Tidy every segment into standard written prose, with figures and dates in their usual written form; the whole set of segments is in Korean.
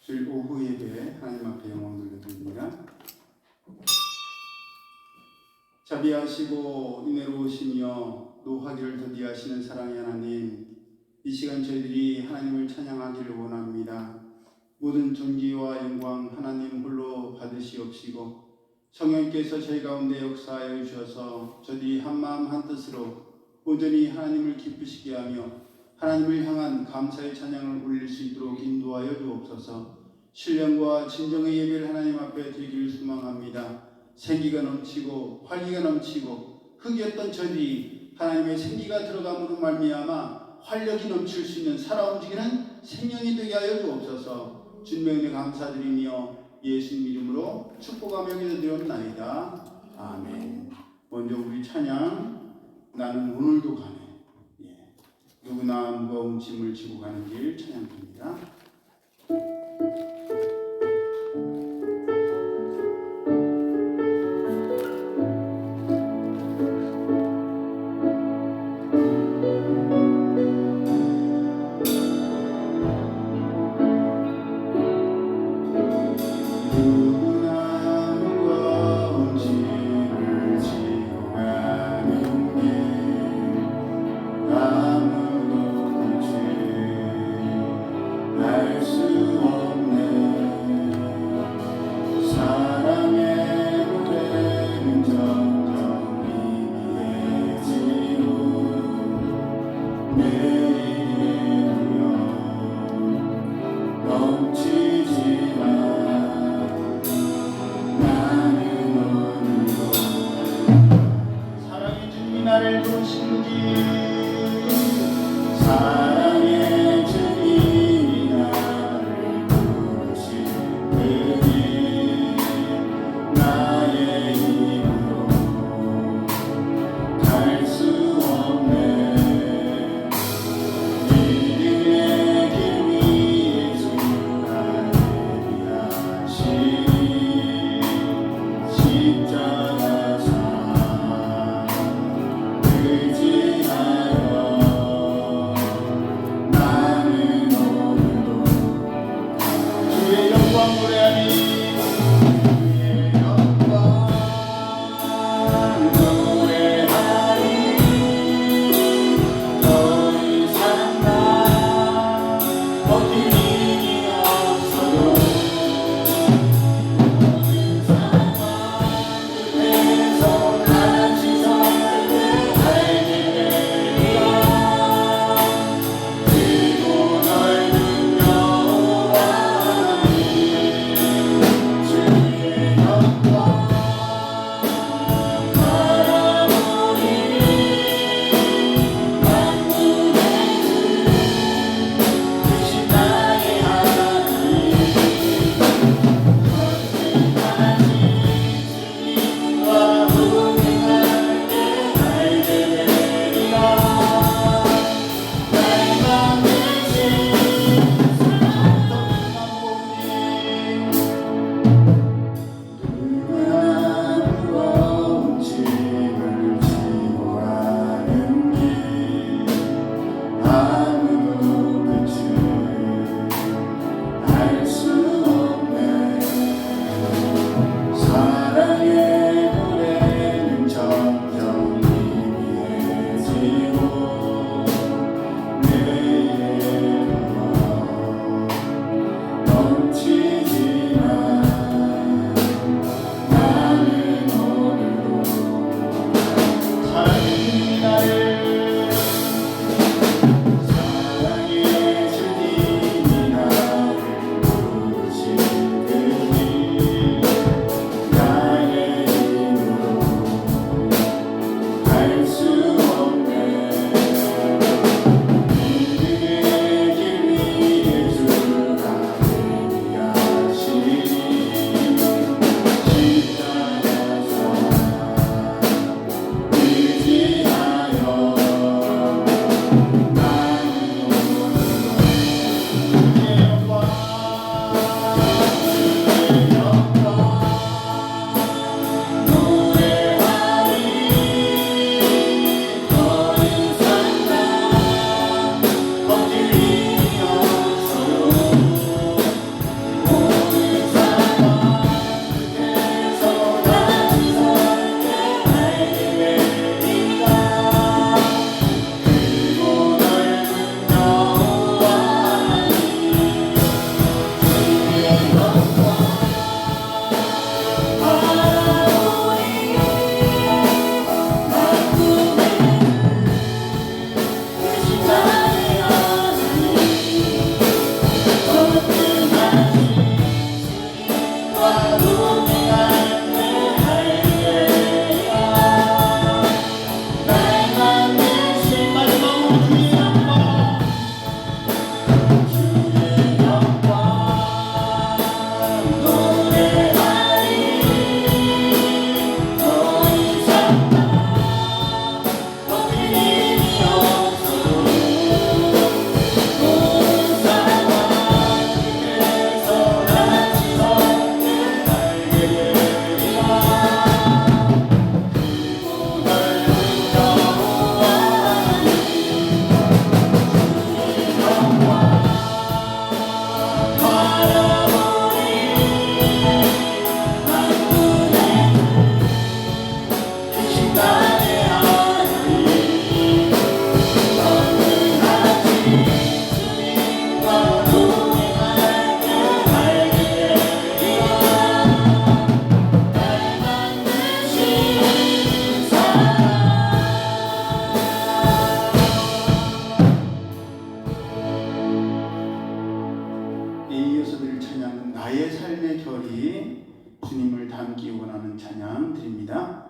주일 오후 예배 하나님 앞에 영광 돌려드립니다. 자비하시고 은혜로우시며 노하기를 더디하시는 사랑의 하나님, 이 시간 저희들이 하나님을 찬양하기를 원합니다. 모든 존귀와 영광 하나님 홀로 받으시옵시고 성령께서 저희 가운데 역사하여 주셔서 저희들이 한마음 한뜻으로 온전히 하나님을 기쁘시게 하며 하나님을 향한 감사의 찬양을 올릴 수 있도록 인도하여 주옵소서. 신령과 진정의 예배를 하나님 앞에 드리기를 소망합니다. 생기가 넘치고 활기가 넘치고 흙이었던 저희들이 하나님의 생기가 들어감으로 말미암아 활력이 넘칠 수 있는 살아 움직이는 생명이 되게 하여 주옵소서. 주님의 은혜 감사드리며 예수님 이름으로 축복하며 기도드렸나이다. 아멘. 먼저 우리 찬양 나는 오늘도 가네. 누구나 무거운 짐을 지고 가는 길 찬양합니다. 아무도 없지 모여서 드릴 찬양은 나의 삶의 결이 주님을 닮기 원하는 찬양 드립니다.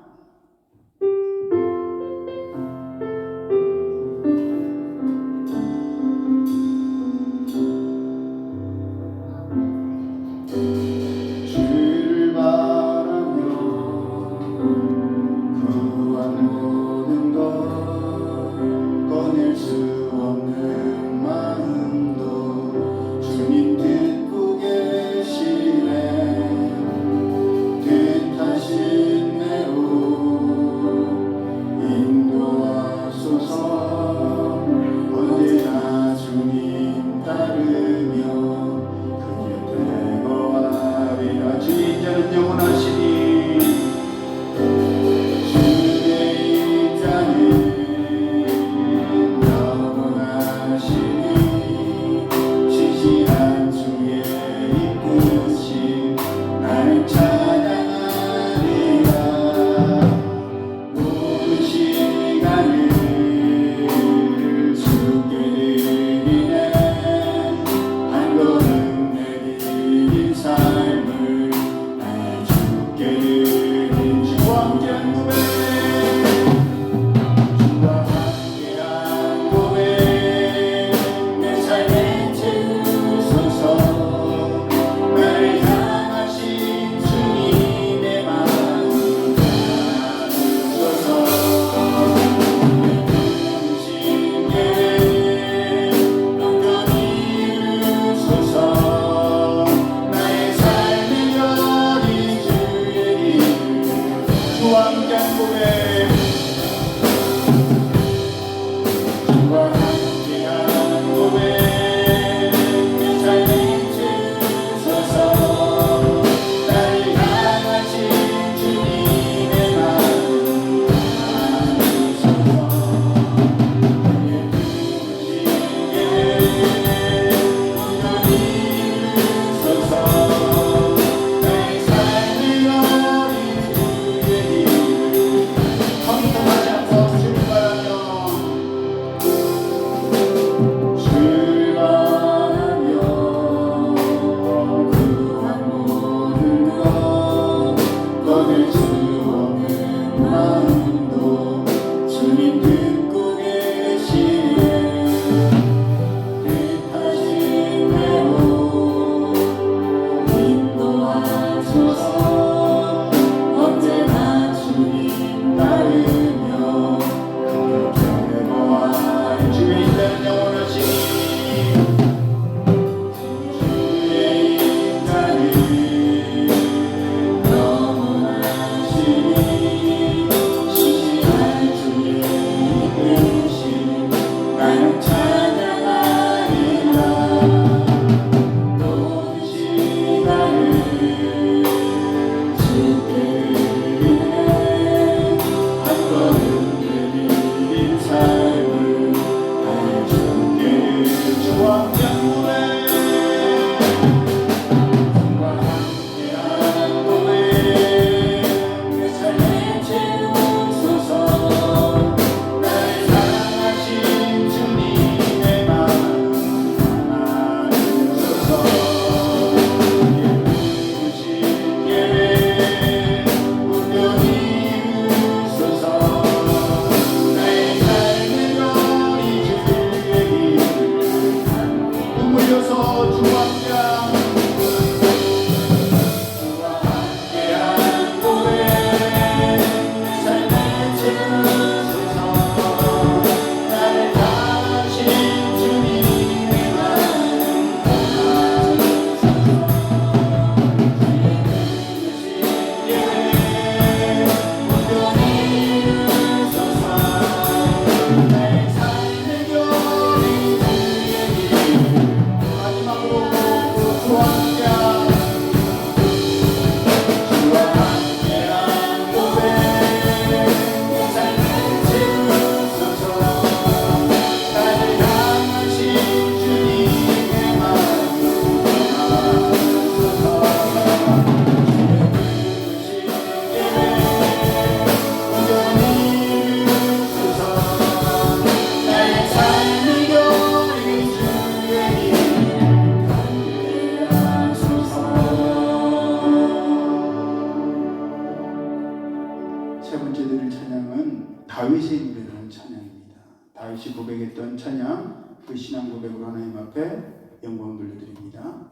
다윗이 고백했던 찬양, 그 신앙 고백으로 하나님 앞에 영광 돌려드립니다.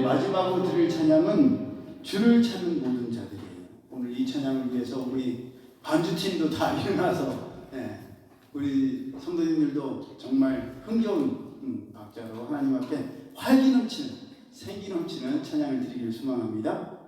마지막으로 드릴 찬양은 주를 찾는 모든 자들이에요. 오늘 이 찬양을 위해서 우리 반주팀도 다 일어나서 우리 성도님들도 정말 흥겨운 박자로 하나님 앞에 활기 넘치는 생기 넘치는 찬양을 드리기를 소망합니다.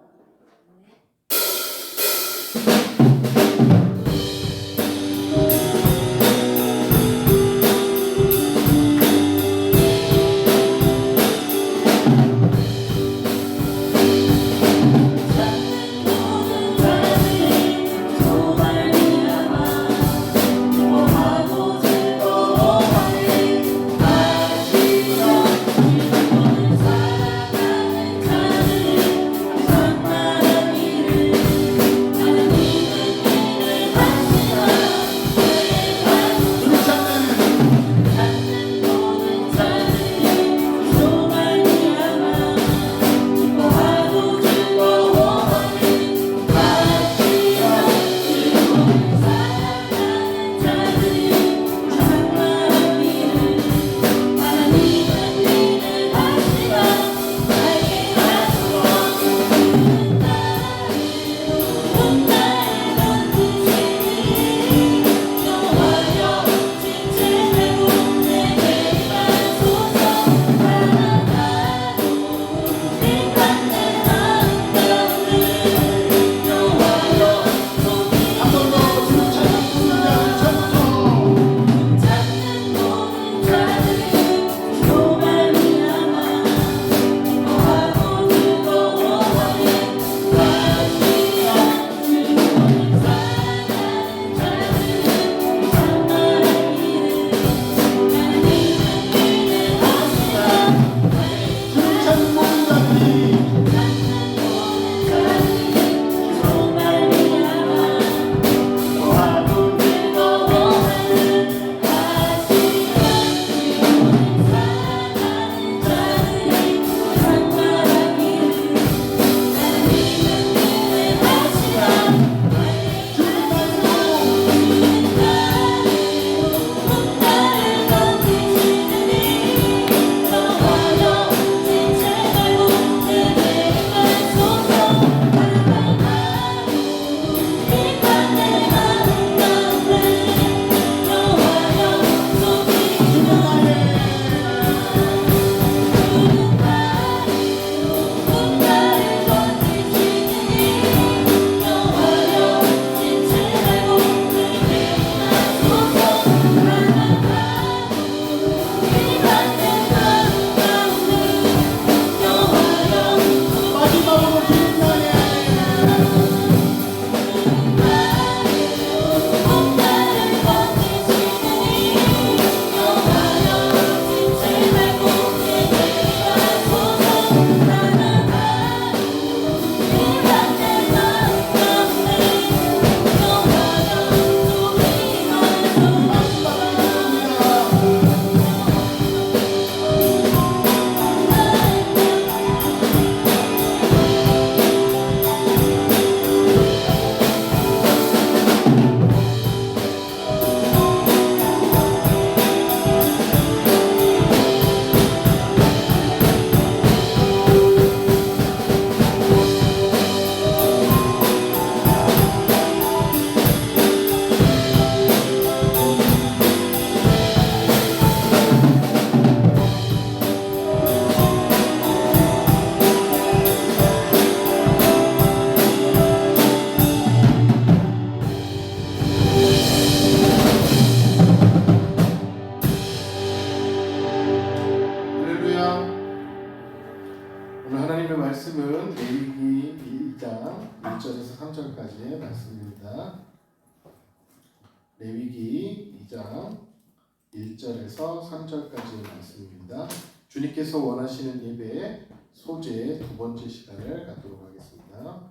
사랑하는 1절에서 3절까지의 말씀입니다. 레위기 2장 1절에서 3절까지의 말씀입니다. 주님께서 원하시는 예배의 소재의 두 번째 시간을 갖도록 하겠습니다.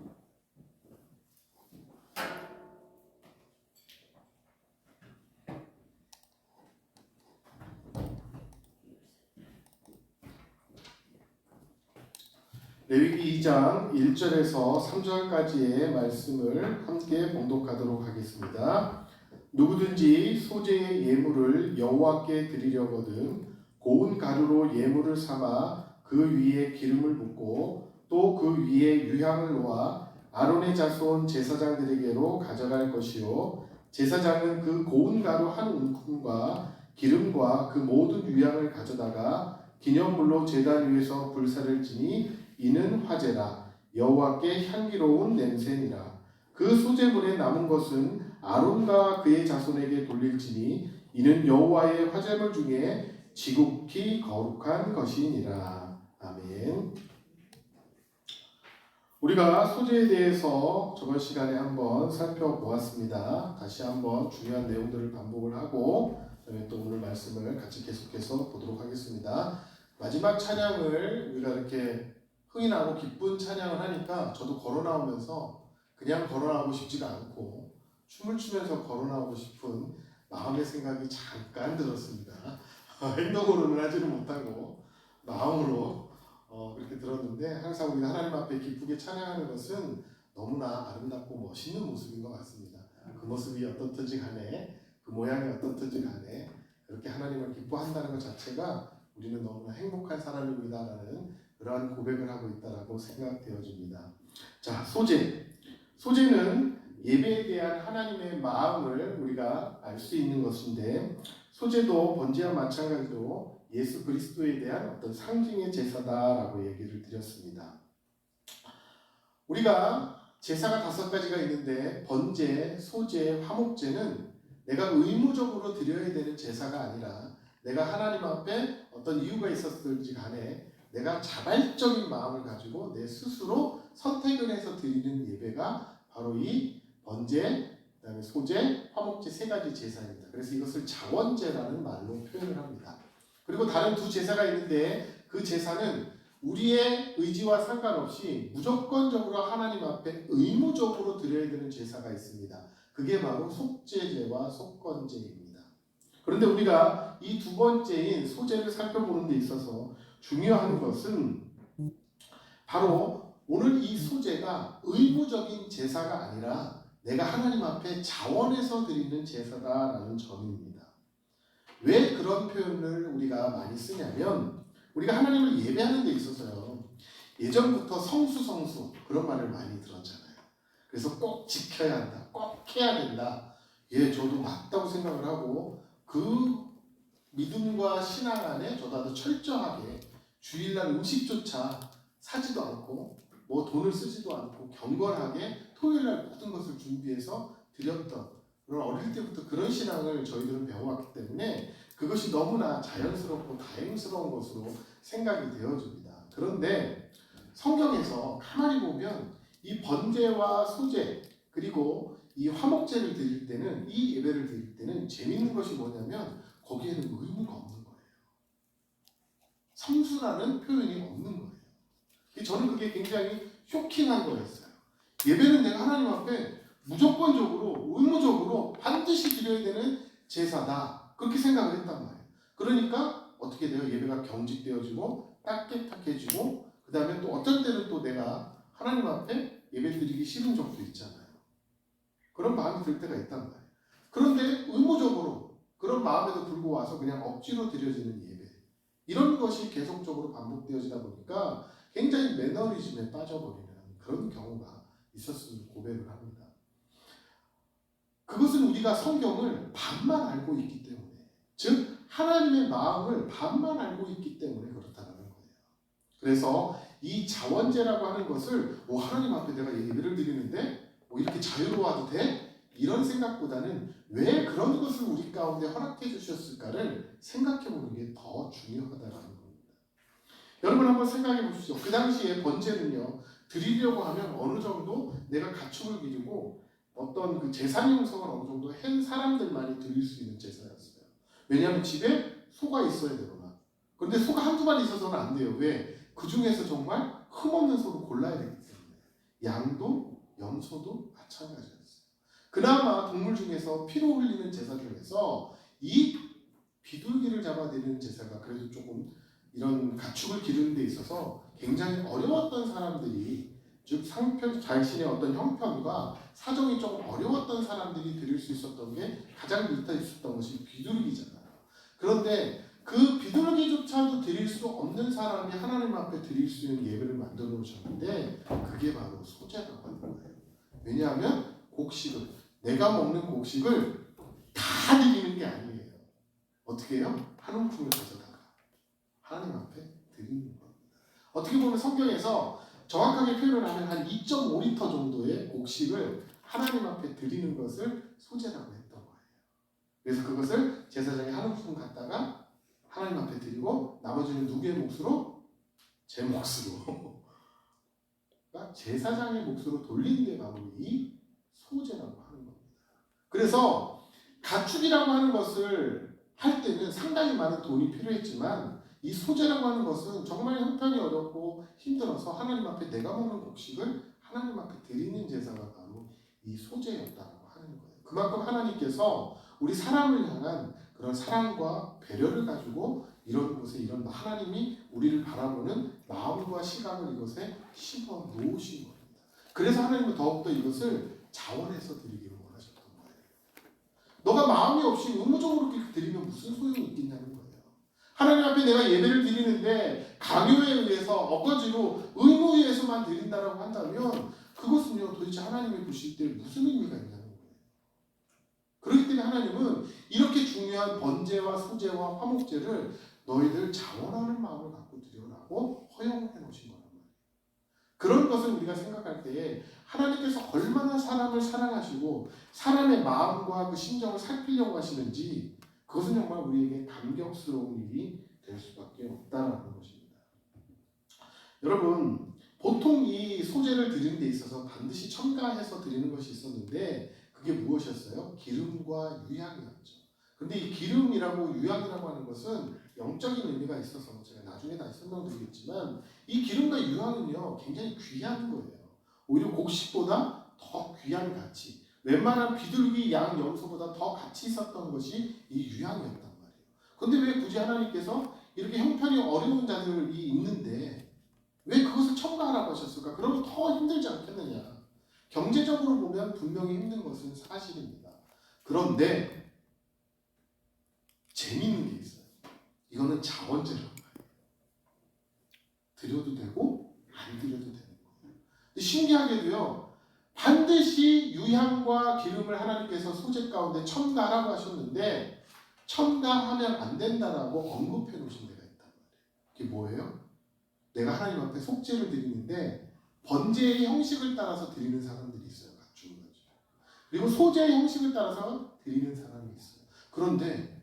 레위기 2장 1절에서 3절까지의 말씀을 함께 봉독하도록 하겠습니다. 누구든지 소재의 예물을 여호와께 드리려거든 고운 가루로 예물을 삼아 그 위에 기름을 붓고 또 그 위에 유향을 놓아 아론의 자손 제사장들에게로 가져갈 것이요 제사장은 그 고운 가루 한 움큼과 기름과 그 모든 유향을 가져다가 기념물로 제단 위에서 불사를 지니 이는 화제라 여호와께 향기로운 냄새니라. 그 소재물에 남은 것은 아론과 그의 자손에게 돌릴지니 이는 여호와의 화제물 중에 지극히 거룩한 것이니라. 아멘. 우리가 소재에 대해서 저번 시간에 한번 살펴보았습니다. 다시 한번 중요한 내용들을 반복을 하고 또 오늘 말씀을 같이 계속해서 보도록 하겠습니다. 마지막 찬양을 우리가 이렇게 흥이나고 기쁜 찬양을 하니까 저도 걸어 나오면서 그냥 걸어 나오고 싶지가 않고 춤을 추면서 걸어 나오고 싶은 마음의 생각이 잠깐 들었습니다. 행동으로는 하지는 못하고 마음으로 그렇게 들었는데 항상 우리가 하나님 앞에 기쁘게 찬양하는 것은 너무나 아름답고 멋있는 모습인 것 같습니다. 그 모습이 어떻든지 간에 그 모양이 어떻든지 간에 그렇게 하나님을 기뻐한다는 것 자체가 우리는 너무나 행복한 사람입니다라는 그러한 고백을 하고 있다라고 생각되어집니다. 자, 소재는 예배에 대한 하나님의 마음을 우리가 알 수 있는 것인데 소재도 번제와 마찬가지로 예수 그리스도에 대한 어떤 상징의 제사다라고 얘기를 드렸습니다. 우리가 제사가 5가지가 있는데 번제, 소제, 화목제는 내가 의무적으로 드려야 되는 제사가 아니라 내가 하나님 앞에 어떤 이유가 있었든지 간에 내가 자발적인 마음을 가지고 내 스스로 선택을 해서 드리는 예배가 바로 이 번제, 그다음에 소제, 화목제 3가지 제사입니다. 그래서 이것을 자원제라는 말로 표현을 합니다. 그리고 다른 2 제사가 있는데 그 제사는 우리의 의지와 상관없이 무조건적으로 하나님 앞에 의무적으로 드려야 되는 제사가 있습니다. 그게 바로 속죄제와 속건제입니다. 그런데 우리가 이 2번째인 소제를 살펴보는 데 있어서 중요한 것은 바로 오늘 이 소제가 의무적인 제사가 아니라 내가 하나님 앞에 자원해서 드리는 제사다라는 점입니다. 왜 그런 표현을 우리가 많이 쓰냐면 우리가 하나님을 예배하는 데 있어서요. 예전부터 성수 그런 말을 많이 들었잖아요. 그래서 꼭 지켜야 한다. 꼭 해야 된다. 예, 저도 맞다고 생각을 하고 그 믿음과 신앙 안에 저도 아주 철저하게 주일날 음식조차 사지도 않고 뭐 돈을 쓰지도 않고 경건하게 토요일날 모든 것을 준비해서 드렸던 그런 어릴 때부터 그런 신앙을 저희들은 배워왔기 때문에 그것이 너무나 자연스럽고 다행스러운 것으로 생각이 되어집니다. 그런데 성경에서 가만히 보면 이 번제와 소제 그리고 이 화목제를 드릴 때는 이 예배를 드릴 때는 재밌는 것이 뭐냐면 거기에는 의무가 없는 거예요. 성수라는 표현이 없는 거예요. 저는 그게 굉장히 쇼킹한 거였어요. 예배는 내가 하나님 앞에 무조건적으로 의무적으로 반드시 드려야 되는 제사다. 그렇게 생각을 했단 말이에요. 그러니까 어떻게 돼요? 예배가 경직되어지고 따뜻해지고 그 다음에 또 어떤 때는 또 내가 하나님 앞에 예배 드리기 싫은 적도 있잖아요. 그런 마음이 들 때가 있단 말이에요. 그런데 의무적으로 그런 마음에도 불구하고 와서 그냥 억지로 드려지는 예배 이런 것이 계속적으로 반복되어지다 보니까 굉장히 매너리즘에 빠져버리는 그런 경우가 있었음을 고백을 합니다. 그것은 우리가 성경을 반만 알고 있기 때문에 즉 하나님의 마음을 반만 알고 있기 때문에 그렇다는 거예요. 그래서 이 자원제라고 하는 것을 하나님 앞에 내가 예배를 드리는데 이렇게 자유로워도 돼? 이런 생각보다는 왜 그런 것을 우리 가운데 허락해 주셨을까를 생각해 보는 게 더 중요하다는 겁니다. 여러분 한번 생각해 보십시오. 그 당시에 번제는요. 드리려고 하면 어느 정도 내가 가축을 기르고 어떤 그 재산 형성을 어느 정도 한 사람들만이 드릴 수 있는 제사였어요. 왜냐하면 집에 소가 있어야 되거나. 그런데 소가 한두 마리 있어서는 안 돼요. 왜? 그 중에서 정말 흠없는 소를 골라야 되기 때문에. 양도 염소도 마찬가지였어요. 그나마 동물 중에서 피로 흘리는 제사 중에서 이 비둘기를 잡아드리는 제사가 그래도 조금 이런 가축을 기르는 데 있어서 굉장히 어려웠던 사람들이, 즉 상편 자신의 어떤 형편과 사정이 조금 어려웠던 사람들이 드릴 수 있었던 게 가장 밑에 있었던 것이 비둘기잖아요. 그런데 그 비둘기조차도 드릴 수 없는 사람이 하나님 앞에 드릴 수 있는 예배를 만들어 놓으셨는데 그게 바로 소제라고 하는 거예요. 왜냐하면 곡식을, 내가 먹는 곡식을 다 드리는 게 아니에요. 어떻게 해요? 한 움큼을 가져다가 하나님 앞에 드리는 겁니다. 어떻게 보면 성경에서 정확하게 표현을 하면 한 2.5리터 정도의 곡식을 하나님 앞에 드리는 것을 소제라고 했던 거예요. 그래서 그것을 제사장이 한 움큼 갖다가 하나님 앞에 드리고 나머지는 누구의 몫으로? 제 몫으로. 그러니까 제사장의 몫으로 돌리는 게 바로 이 소제라고 하는 겁니다. 그래서 가축이라고 하는 것을 할 때는 상당히 많은 돈이 필요했지만 이 소제라고 하는 것은 정말 형편이 어렵고 힘들어서 하나님 앞에 내가 먹는 곡식을 하나님 앞에 드리는 제사가 바로 이 소제였다고 하는 거예요. 그만큼 하나님께서 우리 사람을 향한 그런 사랑과 배려를 가지고 이런 곳에 이런 하나님이 우리를 바라보는 마음과 시각을 이것에 심어 놓으신 겁니다. 그래서 하나님은 더욱더 이것을 자원해서 드리기를 원하셨던 거예요. 너가 마음이 없이 의무적으로 그렇게 드리면 무슨 소용이 있겠냐는 거예요. 하나님 앞에 내가 예배를 드리는데 강요에 의해서 억지로 의무에 의해서만 드린다라고 한다면 그것은요 도대체 하나님이 보실 때 무슨 의미가 있냐는 거예요. 그렇기 때문에 하나님은 이렇게 중요한 번제와 소제와 화목제를 너희들 자원하는 마음을 갖고 드려라고 허용해 놓으신 거란 말이에요. 그런 것을 우리가 생각할 때에 하나님께서 얼마나 사람을 사랑하시고 사람의 마음과 그 심정을 살피려고 하시는지 그것은 정말 우리에게 감격스러운 일이 될 수밖에 없다라는 것입니다. 여러분, 보통 이 소제를 드리는 데 있어서 반드시 첨가해서 드리는 것이 있었는데 그게 무엇이었어요? 기름과 유향이었죠. 근데 이 기름이라고 유향이라고 하는 것은 영적인 의미가 있어서 제가 나중에 다시 설명드리겠지만 이 기름과 유향은요 굉장히 귀한 거예요. 오히려 곡식보다 더 귀한 가치, 웬만한 비둘기, 양, 염소보다 더 가치 있었던 것이 이 유향이었단 말이에요. 그런데 왜 굳이 하나님께서 이렇게 형편이 어려운 자들이 있는데 왜 그것을 첨가하라고 하셨을까? 그러면 더 힘들지 않겠느냐? 경제적으로 보면 분명히 힘든 것은 사실입니다. 그런데 재미있는 게 있어요. 이거는 자원제라는 거예요. 드려도 되고 안 드려도 되는 거예요. 신기하게도요. 반드시 유향과 기름을 하나님께서 소제 가운데 첨가하라고 하셨는데 첨가하면 안 된다라고 언급해 놓으신 데가 있단 말이에요. 그게 뭐예요? 내가 하나님 앞에 속죄를 드리는데 번제의 형식을 따라서 드리는 사람들이 있어요. 가축을 가지고. 그리고 소제의 형식을 따라서 드리는 사람이 있어요. 그런데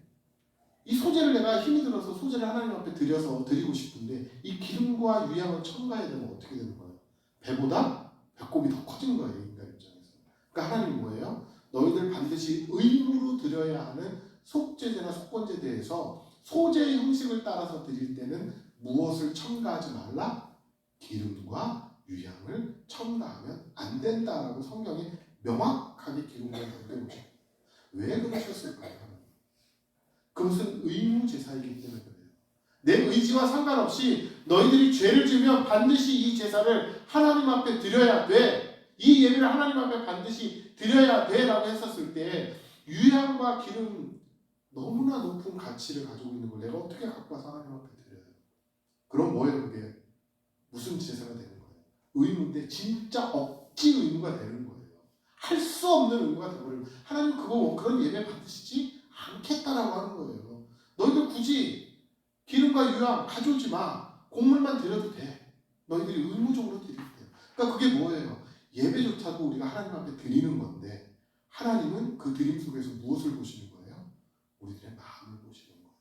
이 소제를 내가 힘이 들어서 소제를 하나님 앞에 드려서 드리고 싶은데 이 기름과 유향을 첨가해야 되면 어떻게 되는 거예요? 배보다 배꼽이 더 커진 거예요. 인간 입장에서. 그러니까 하나님 뭐예요? 너희들 반드시 의무로 드려야 하는 속죄제나 속건제에 대해서 소제의 형식을 따라서 드릴 때는 무엇을 첨가하지 말라? 기름과 유향을 첨가하면 안 된다라고 성경에 명확하게 기록을 해놓으셨어요. 왜 그러셨을까요? 그것은 의무 제사이기 때문에 그래요. 내 의지와 상관없이 너희들이 죄를 지으면 반드시 이 제사를 하나님 앞에 드려야 돼. 이 예배를 하나님 앞에 반드시 드려야 돼 라고 했었을 때 유향과 기름 너무나 높은 가치를 가지고 있는 걸 내가 어떻게 갖고 와서 하나님 앞에 드려요? 그럼 뭐예요 그게? 무슨 제사가 되는 거예요? 의무인데 진짜 억지 의무가 되는 거예요. 할 수 없는 의무가 되버리고 하나님 그런 예배 받으시지 않겠다라고 하는 거예요. 너희들 굳이 기름과 유향 가져오지 마. 곡물만 드려도 돼. 너희들이 의무적으로 드리면 돼요. 그러니까 그게 뭐예요? 예배조차도 우리가 하나님 앞에 드리는 건데 하나님은 그 드림 속에서 무엇을 보시는 거예요? 우리들의 마음을 보시는 거예요.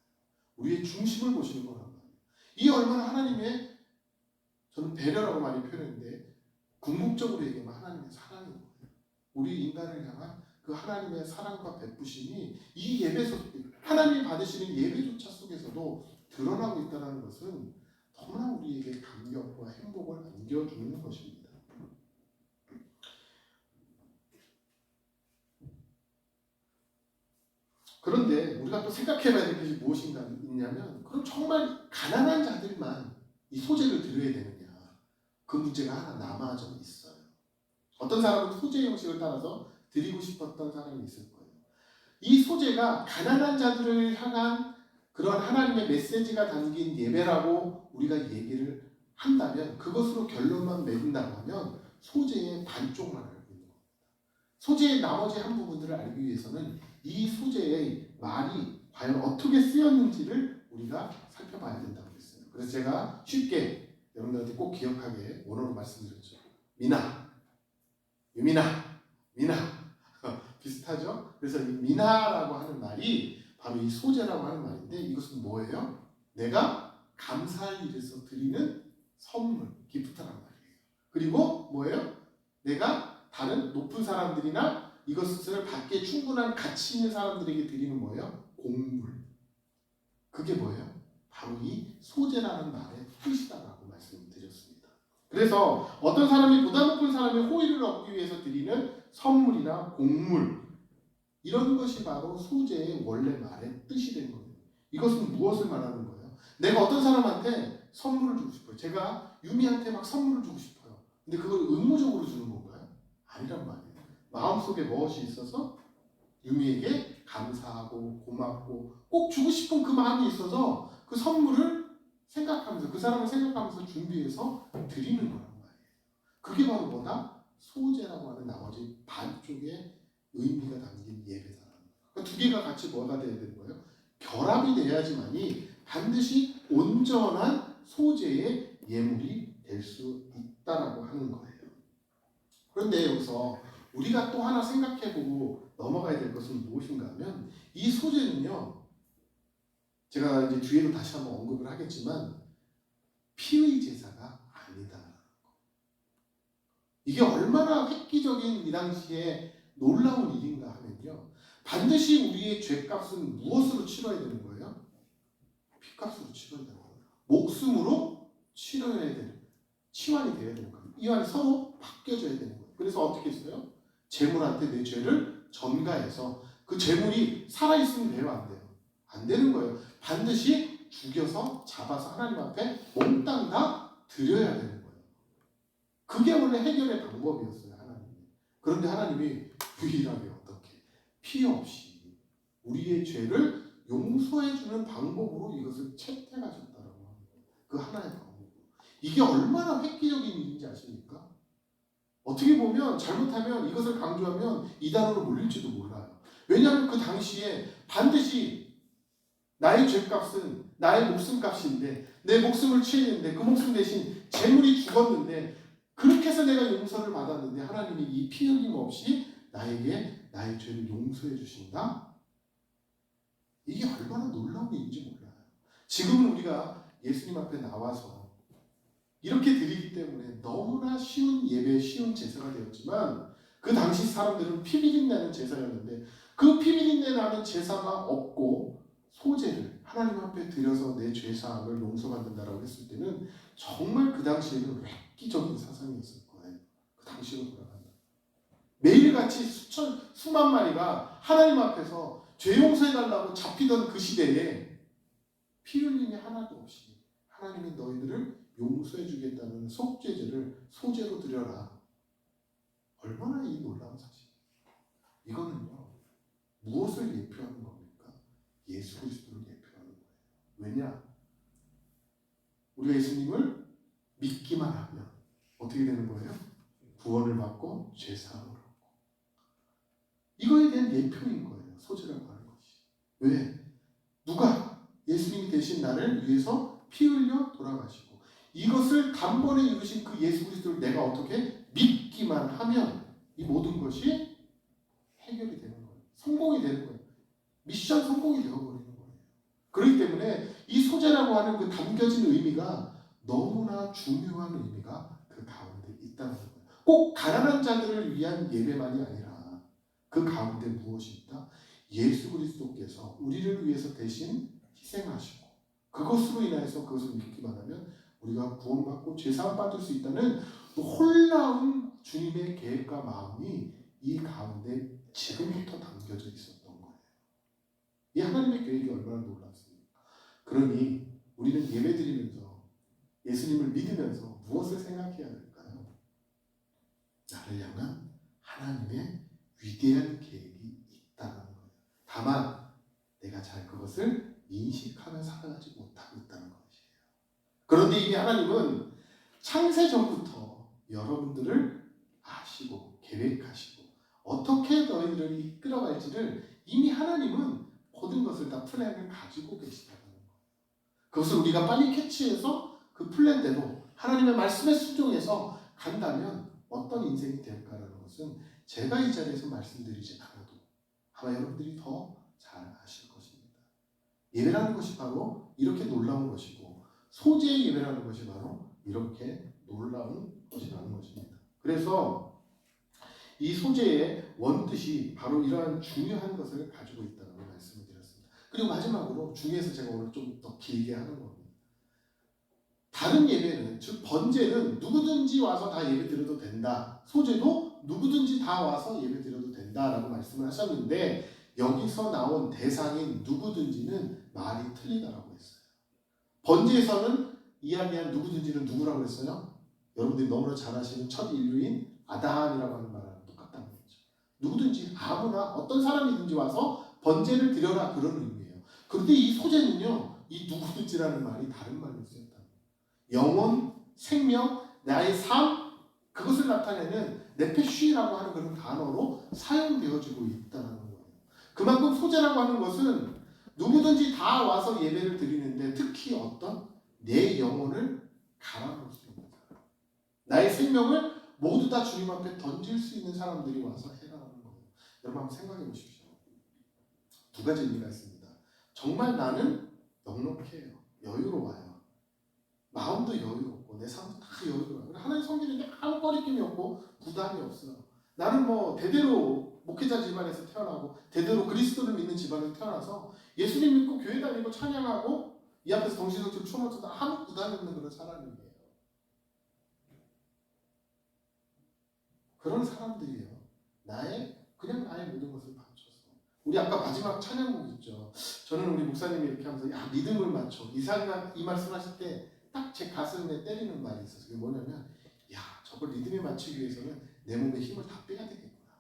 우리의 중심을 보시는 거란 말이에요. 이 얼마나 하나님의 저는 배려라고 많이 표현했는데 궁극적으로 얘기하면 하나님의 사랑인 거예요. 우리 인간을 향한 그 하나님의 사랑과 베푸심이 이 예배에서 하나님이 받으시는 예배조차 속에서도 드러나고 있다는 것은 너무나 우리에게 감격과 행복을 안겨주는 것입니다. 그런데 우리가 또 생각해봐야 될 것이 무엇인가 있냐면, 그럼 정말 가난한 자들만 이 소재를 드려야 되느냐, 그 문제가 하나 남아져 있어요. 어떤 사람은 소재 형식을 따라서 드리고 싶었던 사람이 있을 거예요. 이 소재가 가난한 자들을 향한 그런 하나님의 메시지가 담긴 예배라고 우리가 얘기를 한다면, 그것으로 결론만 맺는다고 하면 소재의 반쪽만 알고 있는 겁니다. 소재의 나머지 한 부분들을 알기 위해서는 이 소재의 말이 과연 어떻게 쓰였는지를 우리가 살펴봐야 된다고 했어요. 그래서 제가 쉽게 여러분들한테 꼭 기억하게 원어로 말씀드렸죠. 미나, 유미나, 미나 비슷하죠? 그래서 이 미나라고 하는 말이 바로 이 소재라고 하는 말인데, 이것은 뭐예요? 내가 감사할 일에서 드리는 선물, 기프트라는 말이에요. 그리고 뭐예요? 내가 다른 높은 사람들이나 이것을 받기에 충분한 가치 있는 사람들에게 드리는 뭐예요? 공물. 그게 뭐예요? 바로 이 소재라는 말의 뜻이다라고 말씀드렸습니다. 그래서 어떤 사람이 보다 높은 사람의 호의를 얻기 위해서 드리는 선물이나 공물, 이런 것이 바로 소재의 원래 말의 뜻이 된 거예요. 이것은 무엇을 말하는 거예요? 내가 어떤 사람한테 선물을 주고 싶어요. 제가 유미한테 막 선물을 주고 싶어요. 근데 그걸 의무적으로 주는 건가요? 아니란 말이에요. 마음속에 무엇이 있어서 유미에게 감사하고 고맙고 꼭 주고 싶은 그 마음이 있어서 그 선물을 생각하면서, 그 사람을 생각하면서 준비해서 드리는 거란 말이에요. 그게 바로 뭐다? 소재라고 하는 나머지 반쪽의 의미가 담긴 예배다. 그러니까 두 개가 같이 뭐가 돼야 되는 거예요? 결합이 돼야지만이 반드시 온전한 소재의 예물이 될 수 있다라고 하는 거예요. 그런데 여기서 우리가 또 하나 생각해보고 넘어가야 될 것은 무엇인가 하면, 이 소재는요, 제가 이제 뒤에도 다시 한번 언급을 하겠지만 피의 제사가 아니다. 이게 얼마나 획기적인 이 당시에 놀라운 일인가 하면요, 반드시 우리의 죄값은 무엇으로 치러야 되는 거예요? 피값으로 치러야 되는 거예요. 목숨으로 치러야 되는, 치환이 되어야 되는 거예요. 이완이 서로 바뀌어져야 되는 거예요. 그래서 어떻게 했어요? 재물한테 내 죄를 전가해서, 그 재물이 살아있으면 돼요, 안 돼요? 안 되는 거예요. 반드시 죽여서 잡아서 하나님 앞에 몽땅 다 드려야 되는 거예요. 그게 원래 해결의 방법이었어요, 하나님이. 그런데 하나님이 유일하게 어떻게 피 없이 우리의 죄를 용서해주는 방법으로 이것을 채택하셨다라고 하는 거예요. 그 하나의 방법으로. 이게 얼마나 획기적인 일인지 아십니까? 어떻게 보면 잘못하면, 이것을 강조하면 이단으로 몰릴지도 몰라요. 왜냐하면 그 당시에 반드시 나의 죄값은 나의 목숨값인데, 내 목숨을 취했는데 그 목숨 대신 재물이 죽었는데, 그렇게 해서 내가 용서를 받았는데 하나님이 이 피 흘림 없이 나에게 나의 죄를 용서해 주신다? 이게 얼마나 놀라운 일인지 몰라요. 지금은 우리가 예수님 앞에 나와서 이렇게 드리기 때문에 너무나 쉬운 예배, 쉬운 제사가 되었지만, 그 당시 사람들은 피비린내는 제사였는데, 그 피비린내 나는 제사가 없고 소재를 하나님 앞에 드려서 내 죄사함을 용서받는다라고 했을 때는 정말 그 당시에는 획기적인 사상이었을 거예요. 그 당시로 돌아간다. 매일같이 수만 마리가 하나님 앞에서 죄 용서해달라고 잡히던 그 시대에 피 흘림이 하나도 없이 하나님이 너희들을 용서해주겠다는 속죄제를 소재로 드려라. 얼마나 이 놀라운 사실. 이거는요, 무엇을 예표하는 겁니까? 예수 그리스도를 예표하는 거예요. 왜냐? 우리가 예수님을 믿기만 하면 어떻게 되는 거예요? 구원을 받고 죄사함을 얻고. 이거에 대한 예표인 거예요, 소재라고 하는 것이. 왜? 누가 예수님이 대신 나를 위해서 피 흘려 돌아가시고, 이것을 단번에 이루신 그 예수 그리스도를 내가 어떻게 믿기만 하면 이 모든 것이 해결이 되는 거예요. 성공이 되는 거예요. 미션 성공이 되어버리는 거예요. 그렇기 때문에 이 소재라고 하는 그 담겨진 의미가 너무나 중요한 의미가 그 가운데 있다는 거예요. 꼭 가난한 자들을 위한 예배만이 아니라 그 가운데 무엇이 있다? 예수 그리스도께서 우리를 위해서 대신 희생하시고 그것으로 인해서 그것을 믿기만 하면 우리가 구원받고 죄사함 받을 수 있다는 놀라운 주님의 계획과 마음이 이 가운데 지금부터 담겨져 있었던 거예요. 이 하나님의 계획이 얼마나 놀랍습니까? 그러니 우리는 예배드리면서 예수님을 믿으면서 무엇을 생각해야 될까요? 나를 향한 하나님의 위대한 계획이 있다는 거예요. 다만 내가 잘 그것을 인식하며 살아가지 못하고 있다는 것이에요. 그런데 이미 하나님은 창세 전부터 여러분들을 아시고 계획하시고 어떻게 너희를 이끌어갈지를 이미 하나님은 모든 것을 다 플랜을 가지고 계시다는 거예요. 그것을 우리가 빨리 캐치해서 그 플랜대로 하나님의 말씀에 순종해서 간다면 어떤 인생이 될까라는 것은 제가 이 자리에서 말씀드리지 않아도 아마 여러분들이 더 잘 아실 것입니다. 예배라는 것이 바로 이렇게 놀라운 것이고 소재의 예배라는 것이 바로 이렇게 놀라운 것이라는 것입니다. 그래서 이 소재의 원뜻이 바로 이러한 중요한 것을 가지고 있다는 말씀을 드렸습니다. 그리고 마지막으로 중에서 제가 오늘 좀 더 길게 하는 겁니다. 다른 예배는 즉 번제는 누구든지 와서 다 예배 드려도 된다. 소제도 누구든지 다 와서 예배 드려도 된다라고 말씀을 하셨는데 여기서 나온 대상인 누구든지는 말이 틀리다라고 했어요. 번제에서는 이야기한 누구든지는 누구라고 했어요? 여러분들이 너무나 잘 아시는 첫 인류인 아담이라고 하는 말하고 똑같다는 거죠. 누구든지 아무나 어떤 사람이든지 와서 번제를 드려라 그런 의미예요. 그런데 이 소제는요. 이 누구든지라는 말이 다른 말로 쓰였다. 영혼, 생명, 나의 삶 그것을 나타내는 네페쉬라고 하는 그런 단어로 사용되어지고 있다는 거예요. 그만큼 소제라고 하는 것은 누구든지 다 와서 예배를 드리는데 특히 어떤 내 영혼을 갈아놓을 수 있는 사람, 나의 생명을 모두 다 주님 앞에 던질 수 있는 사람들이 와서 해라라는 거예요. 여러분 한번 생각해 보십시오. 두 가지 의미가 있습니다. 정말 나는 넉넉해요. 여유로워요. 마음도 여유롭고 내 삶도 다 여유로워요. 하나님 섬기는데 아무 꺼리낌이 없고 부담이 없어요. 나는 뭐 대대로 목회자 집안에서 태어나고 대대로 그리스도를 믿는 집안에서 태어나서 예수님 믿고 교회 다니고 찬양하고 이 앞에서 덩실덩실 춤을 춰도 아무 부담이 없는 그런 사람이에요. 그런 사람들이에요. 그냥 나의 모든 것을 바쳐서. 우리 아까 마지막 찬양곡 있죠. 저는 우리 목사님이 이렇게 하면서 야 믿음을 맞춰 이 말씀하실 때 딱 제 가슴에 때리는 말이 있어서 그게 뭐냐면 야 저걸 리듬에 맞추기 위해서는 내 몸에 힘을 다 빼야 되겠구나.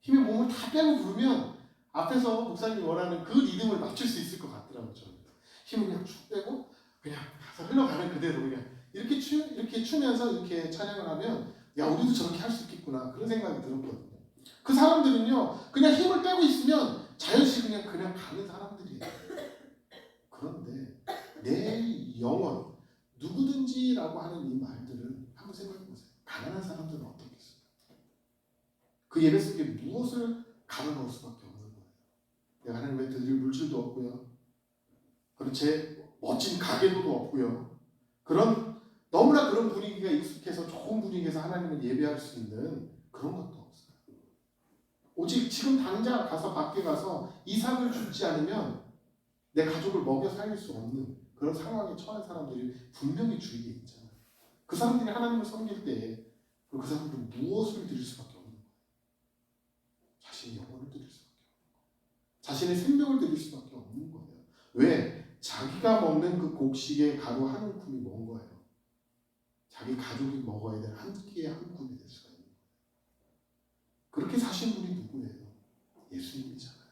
힘의 몸을 다 빼고 부르면 앞에서 목사님이 원하는 그 리듬을 맞출 수 있을 것 같더라고요. 저는. 힘을 그냥 쭉 빼고 그냥 가서 흘러가는 그대로 그냥 이렇게 추면서 이렇게 찬양을 하면 야 우리도 저렇게 할 수 있겠구나 그런 생각이 들었거든요. 그 사람들은요 그냥 힘을 빼고 있으면 자연시 그냥 가는 사람들이에요. 그런데 내 영혼 누구든지라고 하는 이 말들은 한번 생각해 보세요. 가난한 사람들은 어떻겠어요? 그 예배 속에 무엇을 갈아넣을 수밖에 없는 거예요. 내가 하나님의 드릴 물질도 없고요. 그리고 제 멋진 가게도 없고요. 너무나 그런 분위기가 익숙해서 좋은 분위기에서 하나님을 예배할 수 있는 그런 것도 없어요. 오직 지금 당장 가서 밖에 가서 이삭을 줍지 않으면 내 가족을 먹여 살릴 수 없는 그런 상황에 처한 사람들이 분명히 주위에 있잖아요. 그 사람들이 하나님을 섬길 때에 그 사람들은 무엇을 드릴 수밖에 없는 거예요. 자신의 영혼을 드릴 수밖에 없는 거예요. 자신의 생명을 드릴 수밖에 없는 거예요. 왜? 자기가 먹는 그 곡식의 가루 한 움큼이 뭔 거예요? 자기 가족이 먹어야 될 한 끼의 한 움큼이 될 수가 있는 거예요. 그렇게 사신 분이 누구예요? 예수님이잖아요.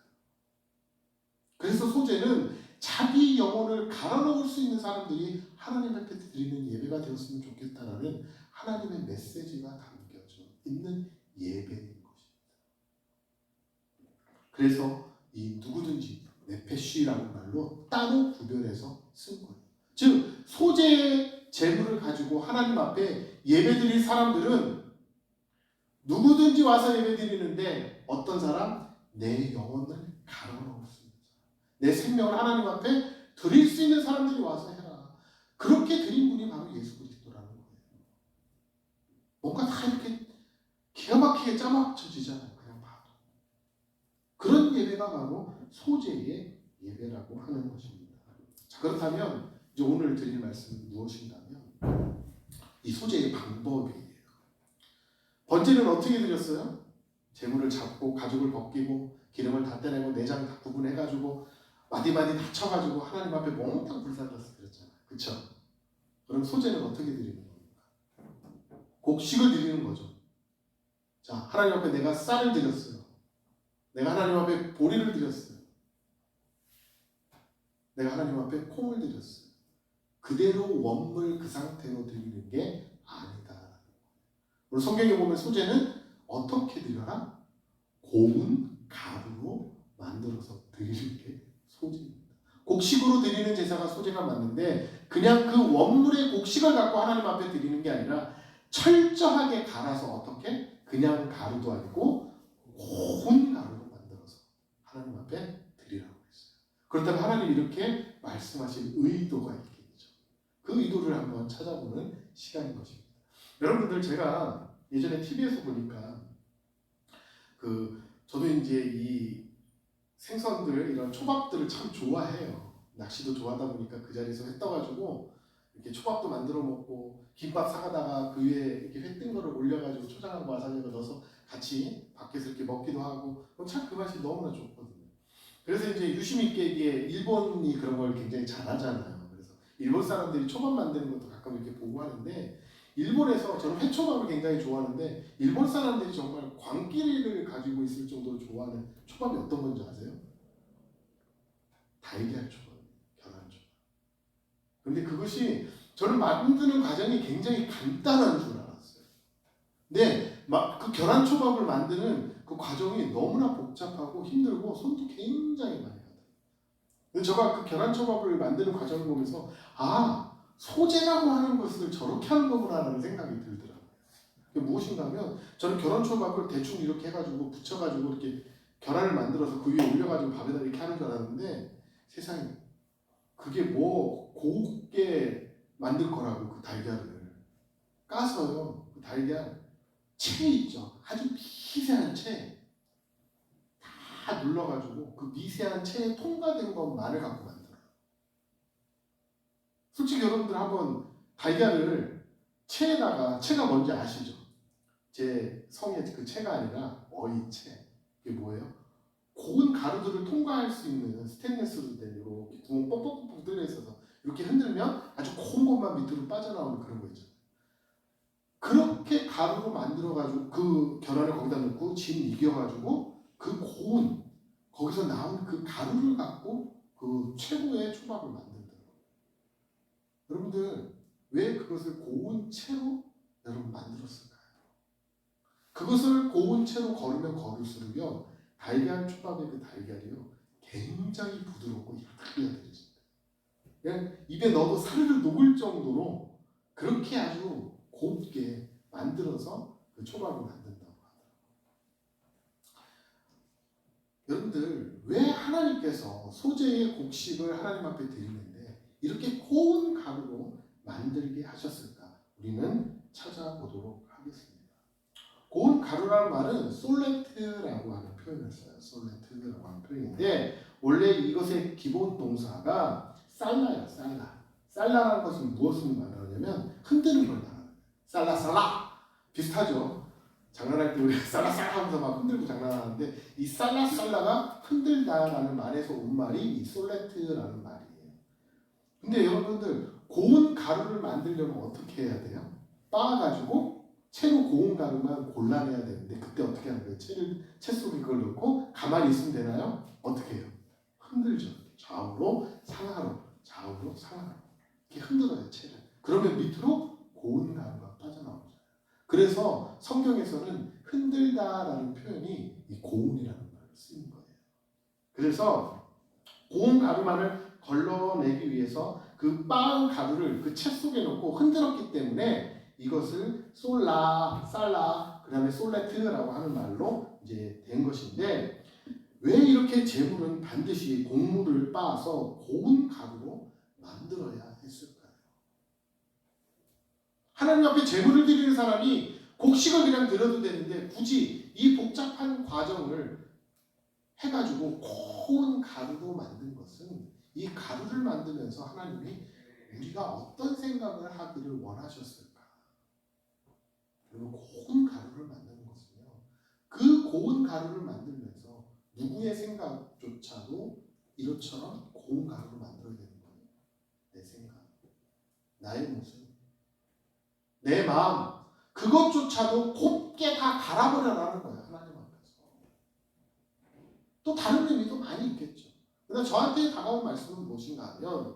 그래서 소제는 자기 영혼을 갈아넣을 수 있는 사람들이 하나님 앞에 드리는 예배가 되었으면 좋겠다라는 하나님의 메시지가 담겨져 있는 예배인 것입니다. 그래서 이 누구든지 네페쉬라는 말로 따로 구별해서 쓴 거예요. 즉 소제의 재물을 가지고 하나님 앞에 예배드릴 사람들은 누구든지 와서 예배드리는데 어떤 사람? 내 영혼을 갈아넣을 수 있는 사람. 내 생명을 하나님 앞에 드릴 수 있는 사람들이 와서 해라. 그렇게 드린 분이 바로 예수 그리스도라는 거예요. 이렇게 기가 막히게 짜맞춰지잖아요. 그냥 봐도. 그런 예배가 바로 소재의 예배라고 하는 것입니다. 자, 그렇다면 이제 오늘 드릴 말씀은 무엇인가면 이 소재의 방법이에요. 번제는 어떻게 드렸어요? 제물을 잡고 가죽을 벗기고 기름을 다 떼내고 내장 다 구분해가지고 마디마디 다 쳐가지고 하나님 앞에 몽땅 불사르서 드렸잖아요. 그렇죠? 그럼 소재는 어떻게 드리는 겁니까? 곡식을 드리는 거죠. 자, 하나님 앞에 내가 쌀을 드렸어요. 내가 하나님 앞에 보리를 드렸어요. 내가 하나님 앞에 콩을 드렸어요. 그대로 원물 그 상태로 드리는 게 아니다. 오늘 성경에 보면 소재는 어떻게 드려라? 고운 가루로 만들어서 드리는 게 소재입니다. 곡식으로 드리는 제사가 소재가 맞는데 그냥 그 원물의 곡식을 갖고 하나님 앞에 드리는 게 아니라 철저하게 갈아서 어떻게? 그냥 가루도 아니고 고운 가루로 만들어서 하나님 앞에 드리라고 했어요. 그렇다면 하나님이 이렇게 말씀하신 의도가 있겠죠. 그 의도를 한번 찾아보는 시간인 것입니다. 여러분들 제가 예전에 TV에서 보니까 저도 이제 이 생선들 이런 초밥들을 참 좋아해요. 낚시도 좋아하다 보니까 그 자리에서 회 떠가지고 이렇게 초밥도 만들어 먹고 김밥 사가다가 그 위에 이렇게 회 뜬 거를 올려가지고 초장하고 마사지를 넣어서 같이 밖에서 이렇게 먹기도 하고 참 그 맛이 너무나 좋거든요. 그래서 이제 유심 있게 이게 일본이 그런 걸 굉장히 잘하잖아요. 그래서 일본 사람들이 초밥 만드는 것도 가끔 이렇게 보고 하는데 일본에서 저는 회초밥을 굉장히 좋아하는데 일본 사람들이 정말 광기를 가지고 있을 정도로 좋아하는 초밥이 어떤 건지 아세요? 달걀 초밥이에요. 계란 초밥. 그런데 그것이 저는 만드는 과정이 굉장히 간단한 줄 알았어요. 근데 막 그 계란 초밥을 만드는 그 과정이 너무나 복잡하고 힘들고 손도 굉장히 많이 가더라고요. 근데 제가 그 계란 초밥을 만드는 과정을 보면서 소재라고 하는 것을 저렇게 하는 거구나라는 생각이 들더라고요. 그게 무엇인가 하면 저는 계란 초밥을 대충 이렇게 해가지고 붙여가지고 이렇게 계란을 만들어서 그 위에 올려가지고 밥에다 이렇게 하는 줄 알았는데 세상에 그게 뭐 곱게 만들 거라고 그 달걀을 까서요. 그 달걀 채 있죠. 아주 미세한 채 다 눌러가지고 그 미세한 채에 통과된 것만을 갖고 만들어요. 솔직히 여러분들 한번 달걀을 채에다가 채가 뭔지 아시죠? 제 성의 그 채가 아니라 어이채. 이게 뭐예요? 고운 가루들을 통과할 수 있는 스테인리스로 된 이렇게 구멍 뻑뻑뻑 뚫려 있어서 이렇게 흔들면 아주 고운 것만 밑으로 빠져나오는 그런 거 있죠. 그렇게 가루로 만들어가지고 그 계란을 거기다 넣고 진 이겨가지고 그 고운 거기서 나온 그 가루를 갖고 그 최고의 초밥을 만든다고요. 여러분들 왜 그것을 고운 채로 여러분 만들었을까요? 그것을 고운 채로 거르면 거를수록요 달걀 초밥의 그 달걀이요 굉장히 부드럽고 야들야들해집니다. 그냥 입에 넣어도 사르르 녹을 정도로 그렇게 아주 곱게 만들어서 그 초밥을 만든다고 하더라고요. 여러분들 왜 하나님께서 소재의 곡식을 하나님 앞에 드리는데 이렇게 고운 가루로 만들게 하셨을까? 우리는 찾아보도록 하겠습니다. 고운 가루라는 말은 솔레트라고 하는 표현을 써요. 솔레트라고 하는 표현인데 원래 이것의 기본 동사가 살라예요. 살라라는 것은 무엇을 말하냐면 흔드는 걸 말하는 거예요. 살라 비슷하죠. 장난할 때 우리가 살라 하면서 막 흔들고 장난하는데 이 살라가 흔들다라는 말에서 온 말이 이 솔레트라는 말이에요. 근데 여러분들 고운 가루를 만들려면 어떻게 해야 돼요? 빻아가지고 채로 고운 가루만 골라내야 되는데 그때 어떻게 하는 거예요? 채 속에 그걸 넣고 가만히 있으면 되나요? 어떻게 해요? 흔들죠. 좌우로 상하로 이렇게 흔들어요. 채를. 그러면 밑으로 고운 가루가 빠져나오죠. 그래서 성경에서는 흔들다라는 표현이 이 고운이라는 말을 쓰는 거예요. 그래서 고운 가루만을 걸러내기 위해서 그 빻은 가루를 그 채 속에 넣고 흔들었기 때문에 이것을 살라, 그 다음에 솔레트라고 하는 말로 이제 된 것인데 왜 이렇게 제물은 반드시 곡물을 빻아서 고운 가루로 만들어야 했을까요? 하나님 앞에 제물을 드리는 사람이 곡식을 그냥 드려도 되는데 굳이 이 복잡한 과정을 해가지고 고운 가루로 만든 것은 이 가루를 만들면서 하나님이 우리가 어떤 생각을 하기를 원하셨을까? 그리고 고운 가루를 만드는 것은요. 그 고운 가루를 만들면서 누구의 생각조차도 이것처럼 고운 가루를 만들어야 되는 거예요. 내 생각, 나의 모습, 내 마음, 그것조차도 곱게 다 갈아버려라는 거예요. 하나님 앞에서. 또 다른 의미도 많이 있겠죠. 그러나 저한테 다가온 말씀은 무엇인가 하면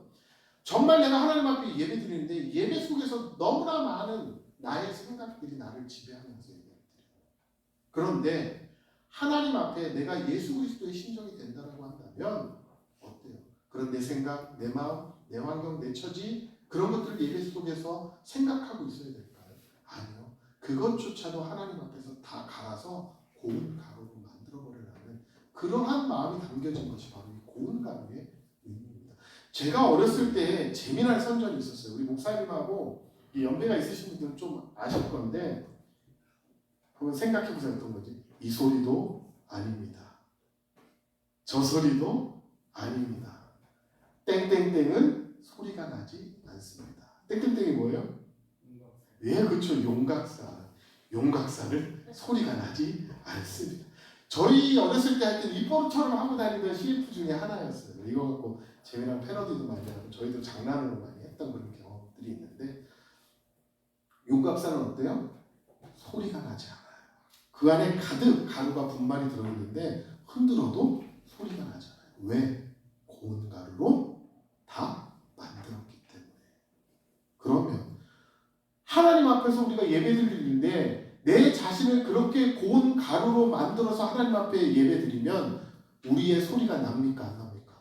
정말 내가 하나님 앞에 예배 드리는데 예배 속에서 너무나 많은 나의 생각들이 나를 지배하면서 예배를 드려요. 그런데 하나님 앞에 내가 예수 그리스도의 심정이 된다고 한다면 어때요? 그런 내 생각, 내 마음, 내 환경, 내 처지 그런 것들을 예배 속에서 생각하고 있어야 될까요? 아니요. 그것조차도 하나님 앞에서 다 갈아서 고운 가루로 만들어버리라는 그러한 마음이 담겨진 것이 바로 이 고운 가루의 의미입니다. 제가 어렸을 때 재미난 선전이 있었어요. 우리 목사님하고 연배가 있으신 분들은 좀 아실 건데 한번 생각해 보세요. 어떤 거지? 이 소리도 아닙니다. 저 소리도 아닙니다. 땡땡땡은 소리가 나지 않습니다. 땡땡땡이 뭐예요? 예, 그렇죠. 용각사. 용각사는 소리가 나지 않습니다. 저희 어렸을 때 하여튼 입버릇처럼 하고 다니던 CF 중에 하나였어요. 이거 갖고 재미난 패러디도 많이 하고 저희도 장난으로 많이 했던 그런 경험들이 있는데 용각사는 어때요? 소리가 나지 않아요. 그 안에 가득 가루가 분말이 들어있는데 흔들어도 소리가 나지 않아요. 왜? 고운 가루로 다 만들었기 때문에. 그러면 하나님 앞에서 우리가 예배드리는데 내 자신을 그렇게 고운 가루로 만들어서 하나님 앞에 예배드리면 우리의 소리가 납니까? 안 납니까?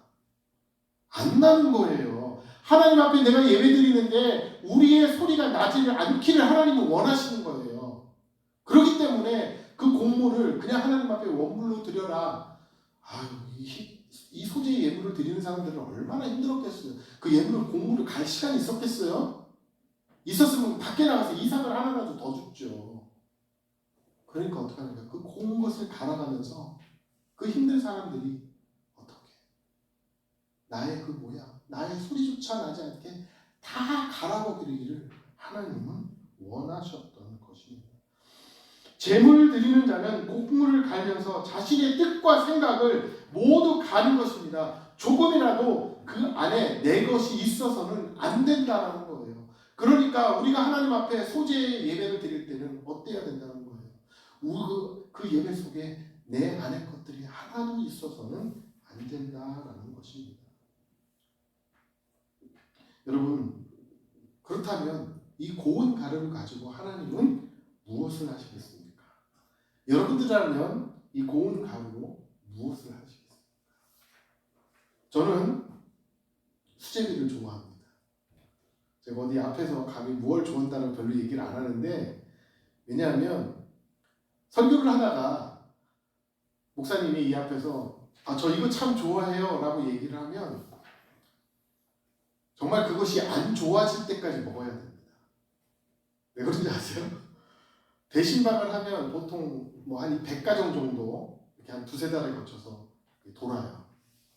안 나는 거예요. 하나님 앞에 내가 예배드리는데 우리의 소리가 나지 않기를 하나님은 원하시는 거예요. 그렇기 때문에 그 곡물을 그냥 하나님 앞에 원물로 드려라. 아유, 이 소재의 예물을 드리는 사람들은 얼마나 힘들었겠어요. 그 예물을 곡물을 갈 시간이 있었겠어요? 있었으면 밖에 나가서 이삭을 하나라도 더 줍죠. 그러니까 어떻게 하니까 그 고운 것을 갈아가면서 그 힘든 사람들이 어떻게 나의 그 모양, 나의 소리조차 나지 않게 다 갈아버리기를 하나님은 원하셨던 것입니다. 제물을 드리는 자는 곡물을 갈면서 자신의 뜻과 생각을 모두 가는 것입니다. 조금이라도 그 안에 내 것이 있어서는 안 된다는 거예요. 그러니까 우리가 하나님 앞에 소재의 예배를 드릴 때는 어때야 된다는 거예요. 그 예배 속에 내 안의 것들이 하나도 있어서는 안 된다라는 것입니다. 여러분, 그렇다면 이 고운 가루를 가지고 하나님은 무엇을 하시겠습니까? 여러분들이라면 이 고운 가루로 무엇을 하시겠습니까? 저는 수제비를 좋아합니다. 제가 어디 앞에서 감히 무얼 좋아한다는 별로 얘기를 안 하는데 왜냐하면 설교를 하다가 목사님이 이 앞에서 저 이거 참 좋아해요 라고 얘기를 하면 정말 그것이 안 좋아질 때까지 먹어야 됩니다. 왜 그런지 아세요? 대신박을 하면 보통 한 100가정 정도 이렇게 한 두세 달에 걸쳐서 돌아요.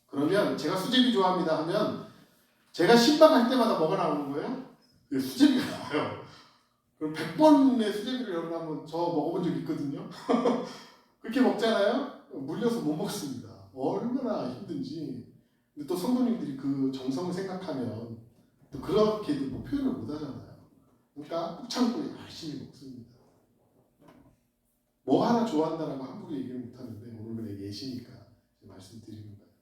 그러면 제가 수제비 좋아합니다 하면 제가 신박할 때마다 뭐가 나오는 거예요? 수제비가 나와요. 그럼 100번의 수제비를 여러분 한번 저 먹어본 적 있거든요. 그렇게 먹잖아요. 물려서 못 먹습니다. 얼마나 힘든지. 근데 또 성도님들이 그 정성을 생각하면 또 그렇게도 뭐 표현을 못 하잖아요. 그러니까 꾹 참고 열심히 먹습니다. 뭐 하나 좋아한다라고 함부로 얘기를 못 하는데 오늘 그냥 예시니까 말씀드리는 거예요.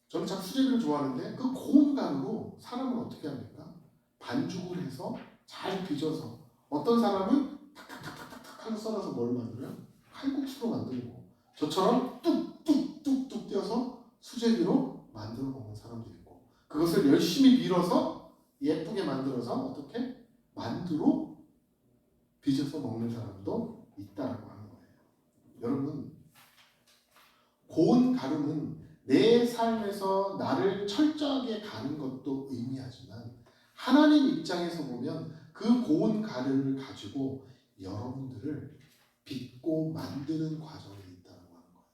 저는 참 수제비를 좋아하는데 그 고운 가루로 사람을 어떻게 합니까? 반죽을 해서 잘 빚어서 어떤 사람은 탁탁탁탁탁 하고 썰어서 뭘 만들어요? 칼국수로 만들고 저처럼 뚝뚝뚝뚝 떼어서 수제비로 만들어 먹는 사람도 있고 그것을 열심히 밀어서 예쁘게 만들어서 어떻게? 만두로 빚어서 먹는 사람도 있다라고 하는 거예요. 여러분, 고운 가루는 내 삶에서 나를 철저하게 가는 것도 의미하지만 하나님 입장에서 보면 그 고운 가루를 가지고 여러분들을 빚고 만드는 과정이 있다는 하는 거예요.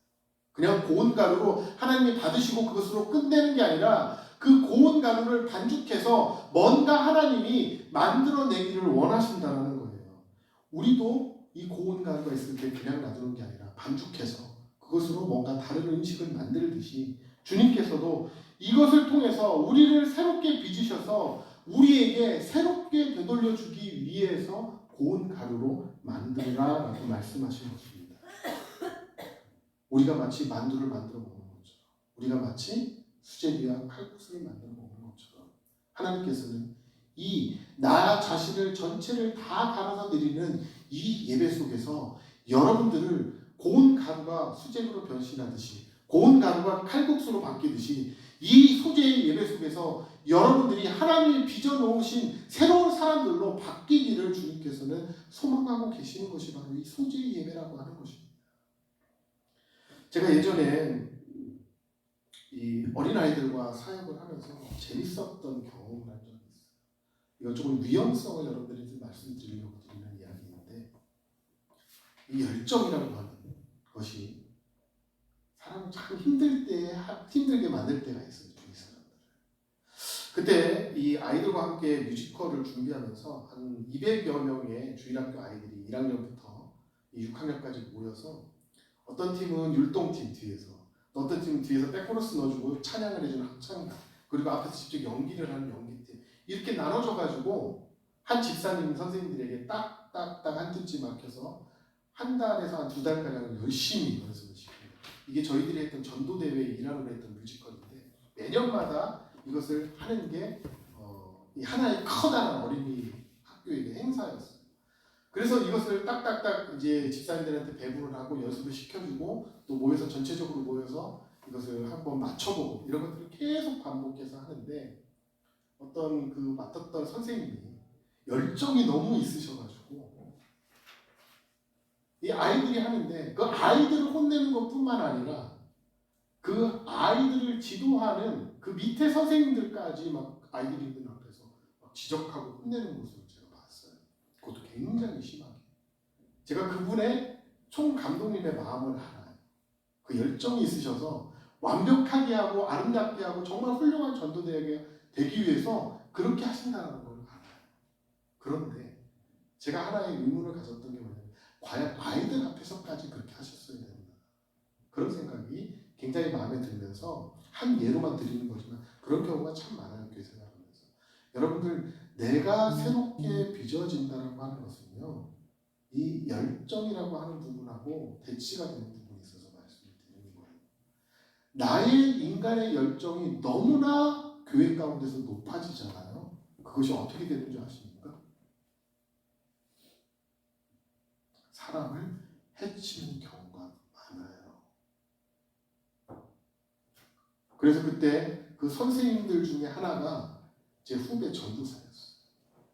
그냥 고운 가루로 하나님이 받으시고 그것으로 끝내는 게 아니라 그 고운 가루를 반죽해서 뭔가 하나님이 만들어내기를 원하신다는 거예요. 우리도 이 고운 가루가 있을 때 그냥 놔두는 게 아니라 반죽해서 그것으로 뭔가 다른 음식을 만들듯이 주님께서도 이것을 통해서 우리를 새롭게 빚으셔서 우리에게 새롭게 되돌려 주기 위해서 고운 가루로 만들라라고 말씀하신 것입니다. 우리가 마치 만두를 만들어 먹는 것처럼, 우리가 마치 수제비와 칼국수를 만들어 먹는 것처럼 하나님께서는 이 나 자신을 전체를 다 갈아서 드리는 이 예배 속에서 여러분들을 고운 가루가 수제비로 변신하듯이, 고운 가루가 칼국수로 바뀌듯이 이 소재의 예배 속에서 여러분들이 하나님이 빚어놓으신 새로운 사람들로 바뀌기를 주님께서는 소망하고 계시는 것이 바로 이 소재의 예배라고 하는 것입니다. 제가 예전에 이 어린아이들과 사역을 하면서 재밌었던 경험을 한 적이 있어요. 이건 조금 위험성을 여러분들이 말씀드리려고 드리는 이야기인데, 이 열정이라고 하는 것이 사람을 참 힘들게 만들 때가 있어요. 주위 사람들. 그때 이 아이들과 함께 뮤지컬을 준비하면서 한 200여 명의 주일학교 아이들이 1학년부터 6학년까지 모여서 어떤 팀은 율동팀 뒤에서, 어떤 팀은 뒤에서 백코러스 넣어주고 찬양을 해주는 합창단, 그리고 앞에서 직접 연기를 하는 연기팀, 이렇게 나눠져가지고 한 집사님 선생님들에게 딱딱딱 한 팀씩 맡겨서 한 달에서 한 2달가량 열심히 연습을 시킵니다. 이게 저희들이 했던 전도대회 일환으로 했던 뮤지컬인데, 매년마다 이것을 하는 게 이 하나의 커다란 어린이 학교의 행사였어요. 그래서 이것을 딱딱딱 이제 집사님들한테 배분을 하고 연습을 시켜주고, 또 모여서 전체적으로 모여서 이것을 한번 맞춰보고, 이런 것들을 계속 반복해서 하는데, 어떤 그 맡았던 선생님이 열정이 너무 있으셔가지고 이 아이들이 하는데 그 아이들을 혼내는 것뿐만 아니라 그 아이들을 지도하는 그 밑에 선생님들까지 막 아이들이 있는 앞에서 막 지적하고 혼내는 모습을 제가 봤어요. 그것도 굉장히 심하게. 제가 그분의 총 감독님의 마음을 알아요. 그 열정이 있으셔서 완벽하게 하고 아름답게 하고 정말 훌륭한 전도대회가 되기 위해서 그렇게 하신다는 걸 알아요. 그런데 제가 하나의 의문을 가졌던 게 뭐냐면, 과연 아이들 앞에서까지 그렇게 하셨어야 되나, 그런 생각이 굉장히 마음에 들면서 한 예로만 드리는 거지만 그런 경우가 참 많아요. 교회 생활하면서. 여러분들, 내가 새롭게 빚어진다는 하는 것은요, 이 열정이라고 하는 부분하고 대치가 되는 부분이 있어서 말씀을 드리는 거예요. 나의 인간의 열정이 너무나 교회 가운데서 높아지잖아요. 그것이 어떻게 되는 줄 아십니까? 사람을 해치는 경우가 많아요. 그래서 그때 그 선생님들 중에 하나가 제 후배 전도사였어요.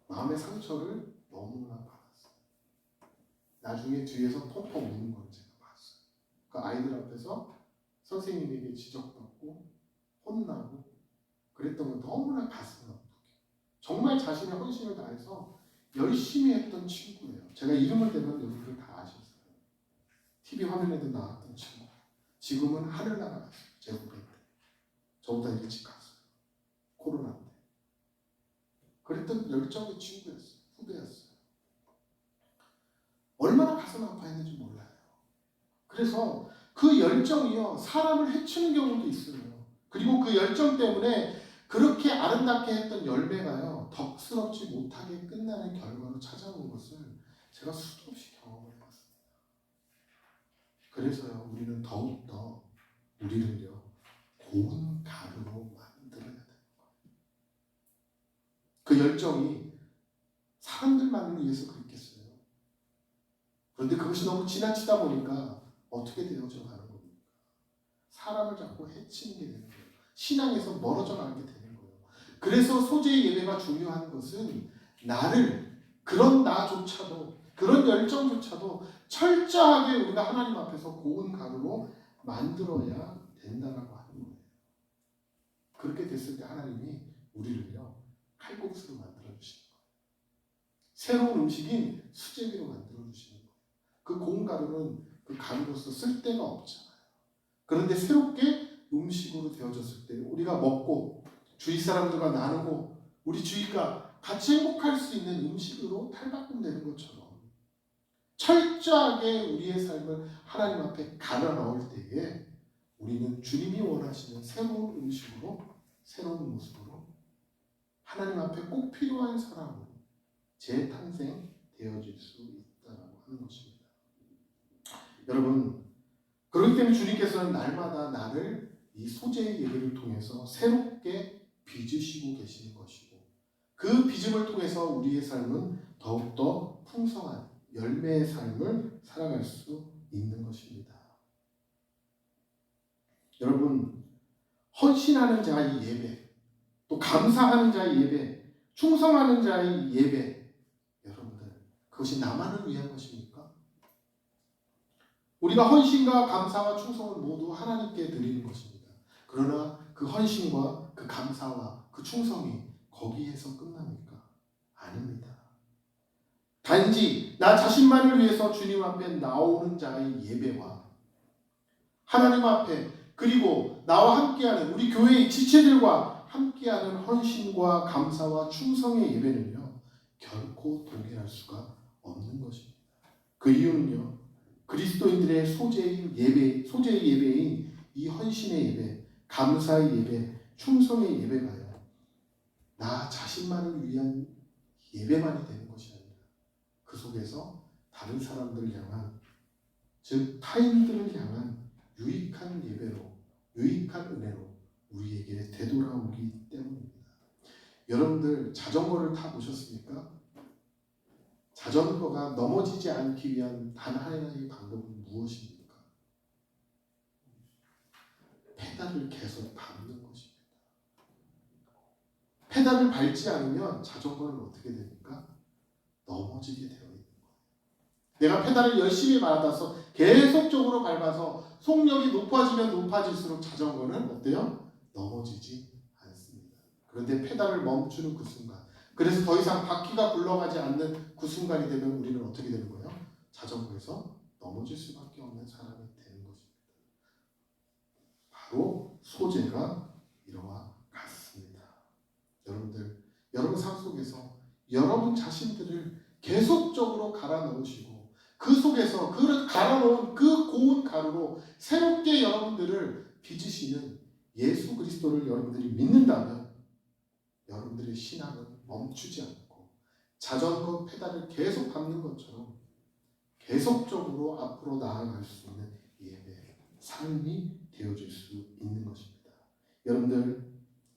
마음의 상처를 너무나 받았어요. 나중에 뒤에서 펑펑 우는 걸 제가 봤어요. 그 아이들 앞에서 선생님에게 지적받고 혼나고 그랬던 건 너무나 가슴 아프게, 정말 자신의 헌신을 다해서 열심히 했던 친구예요. 제가 이름을 대면 여러분들 다 아셨어요. TV 화면에도 나왔던 친구. 지금은 하늘나라 갔어요. 제 후배 때. 저보다 일찍 갔어요. 코로나 때. 그랬던 열정의 친구였어요. 후배였어요. 얼마나 가슴 아파했는지 몰라요. 그래서 그 열정이요, 사람을 해치는 경우도 있어요. 그리고 그 열정 때문에 그렇게 아름답게 했던 열매가요, 덕스럽지 못하게 끝나는 결과로 찾아오는 것을 제가 수도 없이 경험을 해봤습니다. 그래서요, 우리는 더욱더 우리를요, 고운 가루로 만들어야 되는 거예요. 그 열정이 사람들만을 위해서 그랬겠어요. 그런데 그것이 너무 지나치다 보니까 어떻게 되어져 가는 겁니까? 사람을 자꾸 해치는 게 되는 거예요. 신앙에서 멀어져 가게 되는 거예요. 그래서 소재의 예배가 중요한 것은 나를, 그런 나조차도, 그런 열정조차도 철저하게 우리가 하나님 앞에서 고운 가루로 만들어야 된다라고 하는 거예요. 그렇게 됐을 때 하나님이 우리를요, 칼국수로 만들어 주시는 거예요. 새로운 음식인 수제비로 만들어 주시는 거예요. 그 고운 가루는 그 가루로서 쓸데가 없잖아요. 그런데 새롭게 음식으로 되어졌을 때 우리가 먹고 주위 사람들과 나누고 우리 주위가 같이 행복할 수 있는 음식으로 탈바꿈되는 것처럼 철저하게 우리의 삶을 하나님 앞에 갈아 넣을 때에 우리는 주님이 원하시는 새로운 음식으로, 새로운 모습으로 하나님 앞에 꼭 필요한 사람으로 재탄생되어질 수 있다고 하는 것입니다. 여러분, 그렇기 때문에 주님께서는 날마다 나를 이 소재의 예배를 통해서 새롭게 빚으시고 계시는 것이고, 그 빚음을 통해서 우리의 삶은 더욱더 풍성한 열매의 삶을 살아갈 수 있는 것입니다. 여러분, 헌신하는 자의 예배, 또 감사하는 자의 예배, 충성하는 자의 예배, 여러분들, 그것이 나만을 위한 것입니까? 우리가 헌신과 감사와 충성을 모두 하나님께 드리는 것입니다. 그러나 그 헌신과 그 감사와 그 충성이 거기에서 끝납니까? 아닙니다. 단지 나 자신만을 위해서 주님 앞에 나오는 자의 예배와 하나님 앞에 그리고 나와 함께하는 우리 교회의 지체들과 함께하는 헌신과 감사와 충성의 예배는요, 결코 동일할 수가 없는 것입니다. 그 이유는요, 그리스도인들의 소재의 예배인 이 헌신의 예배, 감사의 예배, 충성의 예배가요, 나 자신만을 위한 예배만이 되는 것이 아니라 그 속에서 다른 사람들을 향한, 즉 타인들을 향한 유익한 예배로, 유익한 은혜로 우리에게 되돌아오기 때문입니다. 여러분들 자전거를 타보셨습니까? 자전거가 넘어지지 않기 위한 단 하나의 방법은 무엇입니까? 페달을 계속 밟는 것입니다. 페달을 밟지 않으면 자전거는 어떻게 됩니까? 넘어지게 되어 있는 거예요. 내가 페달을 열심히 받아서 계속적으로 밟아서 속력이 높아지면 높아질수록 자전거는 어때요? 넘어지지 않습니다. 그런데 페달을 멈추는 그 순간, 그래서 더 이상 바퀴가 굴러가지 않는 그 순간이 되면 우리는 어떻게 되는 거예요? 자전거에서 넘어질 수밖에 없는 사람이 되는 것입니다. 바로 소재가 이와 같습니다. 여러분들, 여러분 삶 속에서 여러분 자신들을 계속적으로 갈아 넣으시고 그 속에서 그 갈아 넣은 그 고운 가루로 새롭게 여러분들을 빚으시는 예수 그리스도를 여러분들이 믿는다면 여러분들의 신앙은 멈추지 않고 자전거 페달을 계속 밟는 것처럼 계속적으로 앞으로 나아갈 수 있는 예배, 삶이 되어질 수 있는 것입니다. 여러분들,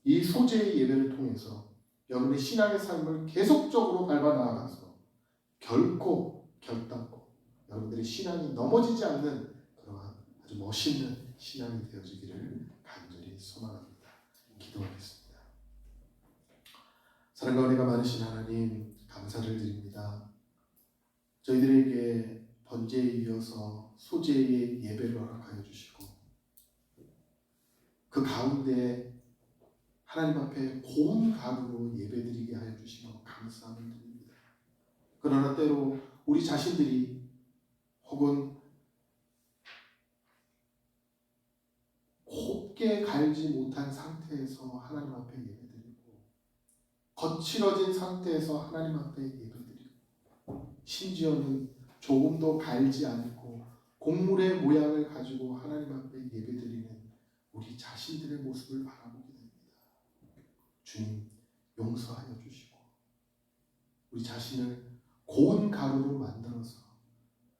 이 소재의 예배를 통해서 여러분의 신앙의 삶을 계속적으로 밟아 나아가서 결코 결단코 여러분들의 신앙이 넘어지지 않는 그러한 아주 멋있는 신앙이 되어지기를 간절히 소망합니다. 기도하겠습니다. 사랑과 은혜가 많으신 하나님, 감사를 드립니다. 저희들에게 번제에 이어서 소제의 예배를 허락하여 주시고 그 가운데 하나님 앞에 고운 가루로 예배드리게 하여 주시며 감사함을 드립니다. 그러나 때로 우리 자신들이 혹은 곱게 갈지 못한 상태에서 하나님 앞에 예배드리고 거칠어진 상태에서 하나님 앞에 예배드리고 심지어는 조금도 갈지 않고 곡물의 모양을 가지고 하나님 앞에 예배드리는 우리 자신들의 모습을 바라보게 됩니다. 주님, 용서하여 주시고 우리 자신을 고운 가루로 만들어서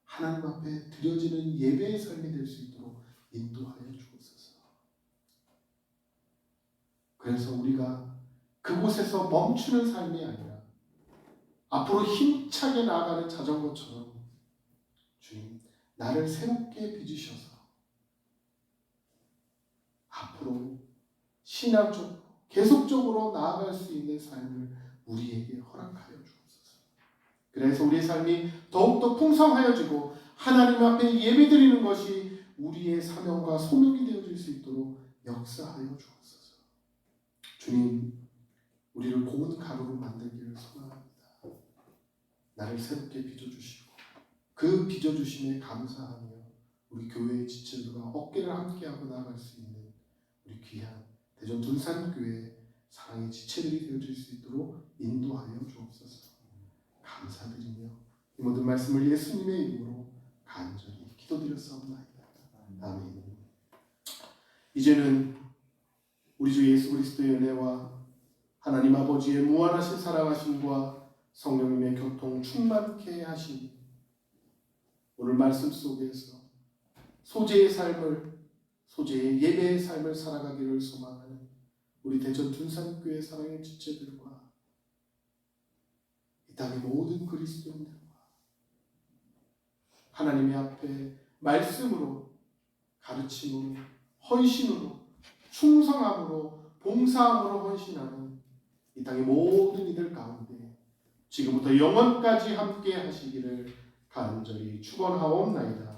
하나님 앞에 드려지는 예배의 삶이 될 수 있도록 인도하여 주옵소서. 그래서 우리가 그곳에서 멈추는 삶이 아니라 앞으로 힘차게 나아가는 자전거처럼 주님, 나를 새롭게 빚으셔서 앞으로 신앙적으로 계속적으로 나아갈 수 있는 삶을 우리에게 허락하여 주옵소서. 그래서 우리의 삶이 더욱더 풍성하여지고 하나님 앞에 예배드리는 것이 우리의 사명과 소명이 되어질 수 있도록 역사하여 주옵소서. 주님, 우리를 고운 가루로 만들기를 소망합니다. 나를 새롭게 빚어주시고 그 빚어주심에 감사하며 우리 교회의 지체들과 어깨를 함께하고 나아갈 수 있는 우리 귀한 대전 둔산교회 사랑의 지체들이 되어질 수 있도록 인도하여 주옵소서. 감사드리며 이 모든 말씀을 예수님의 이름으로 간절히 기도드렸사옵나이다. 아멘. 이제는 우리 주 예수 그리스도의 은혜와 하나님 아버지의 무한하신 사랑하심과 성령님의 교통 충만케 하심, 오늘 말씀 속에서 소재의 삶을, 소재의 예배의 삶을 살아가기를 소망하는 우리 대전 둔산교회 사랑의 지체들과 이 땅의 모든 그리스도인들과 하나님의 앞에 말씀으로, 가르침으로, 헌신으로, 충성함으로, 봉사함으로 헌신하는 이 땅의 모든 이들 가운데 지금부터 영원까지 함께 하시기를 간절히 축원하옵나이다.